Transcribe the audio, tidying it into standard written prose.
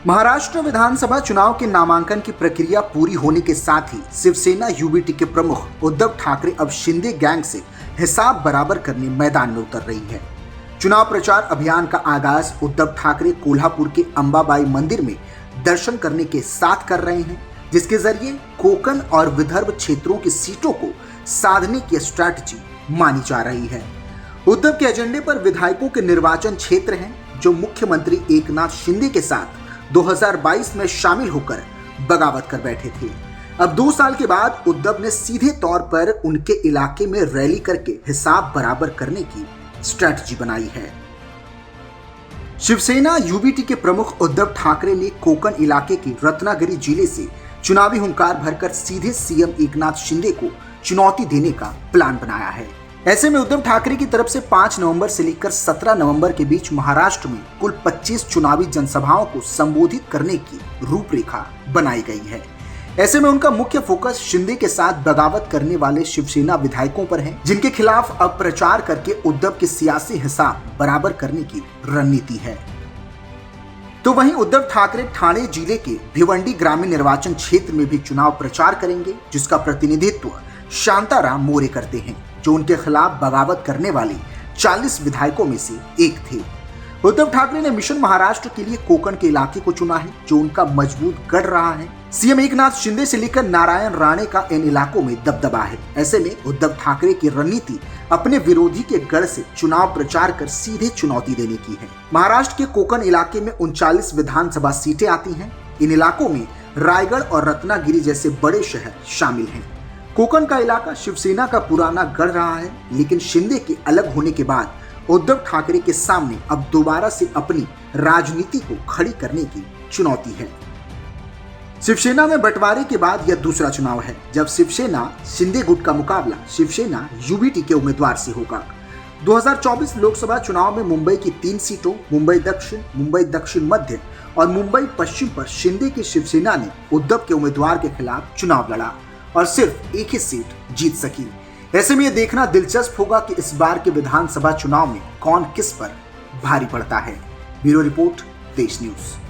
महाराष्ट्र विधानसभा चुनाव के नामांकन की प्रक्रिया पूरी होने के साथ ही शिवसेना यूबीटी के प्रमुख उद्धव ठाकरे अब शिंदे गैंग से हिसाब बराबर करने मैदान में उतर रही है। चुनाव प्रचार अभियान का आगाज उद्धव ठाकरे कोल्हापुर के अंबाबाई मंदिर में दर्शन करने के साथ कर रहे हैं, जिसके जरिए कोकण और विदर्भ क्षेत्रों की सीटों को साधने की स्ट्रैटेजी मानी जा रही है। उद्धव के एजेंडे पर विधायकों के निर्वाचन क्षेत्र हैं, जो मुख्यमंत्री एकनाथ शिंदे के साथ 2022 में शामिल होकर बगावत कर बैठे थे। अब 2 साल के बाद उद्धव ने सीधे तौर पर उनके इलाके में रैली करके हिसाब बराबर करने की स्ट्रैटेजी बनाई है। शिवसेना यूबीटी के प्रमुख उद्धव ठाकरे ने कोकण इलाके के रत्नागिरी जिले से चुनावी हुंकार भरकर सीधे सीएम एकनाथ शिंदे को चुनौती देने का प्लान बनाया है। ऐसे में उद्धव ठाकरे की तरफ से 5 नवंबर से लेकर 17 नवंबर के बीच महाराष्ट्र में कुल 25 चुनावी जनसभाओं को संबोधित करने की रूपरेखा बनाई गई है। ऐसे में उनका मुख्य फोकस शिंदे के साथ बगावत करने वाले शिवसेना विधायकों पर है, जिनके खिलाफ अब प्रचार करके उद्धव के सियासी हिसाब बराबर करने की रणनीति है। तो वहीं उद्धव ठाकरे ठाणे जिले के भिवंडी ग्रामीण निर्वाचन क्षेत्र में भी चुनाव प्रचार करेंगे, जिसका प्रतिनिधित्व शांताराम मोरे करते हैं, जो उनके खिलाफ बगावत करने वाले 40 विधायकों में से एक थे। उद्धव ठाकरे ने मिशन महाराष्ट्र के लिए कोकण के इलाके को चुना है, जो उनका मजबूत गढ़ रहा है। सीएम एकनाथ शिंदे से लेकर नारायण राणे का इन इलाकों में दबदबा है। ऐसे में उद्धव ठाकरे की रणनीति अपने विरोधी के गढ़ से चुनाव प्रचार कर सीधे चुनौती देने की है। महाराष्ट्र के कोकण इलाके में 39 विधानसभा सीटें आती हैं। इन इलाकों में रायगढ़ और रत्नागिरी जैसे बड़े शहर शामिल हैं। कोकण का इलाका शिवसेना का पुराना गढ़ रहा है, लेकिन शिंदे के अलग होने के बाद उद्धव ठाकरे के सामने अब दोबारा से अपनी राजनीति को खड़ी करने की चुनौती है। शिवसेना में बंटवारे के बाद यह दूसरा चुनाव है जब शिवसेना शिंदे गुट का मुकाबला शिवसेना यूबीटी के उम्मीदवार से होगा। 2024 लोकसभा चुनाव में मुंबई की 3 सीटों मुंबई दक्षिण मध्य और मुंबई पश्चिम पर शिंदे की शिवसेना ने उद्धव के उम्मीदवार के खिलाफ चुनाव लड़ा और सिर्फ एक ही सीट जीत सकी। ऐसे में यह देखना दिलचस्प होगा कि इस बार के विधानसभा चुनाव में कौन किस पर भारी पड़ता है। ब्यूरो रिपोर्ट, देश न्यूज।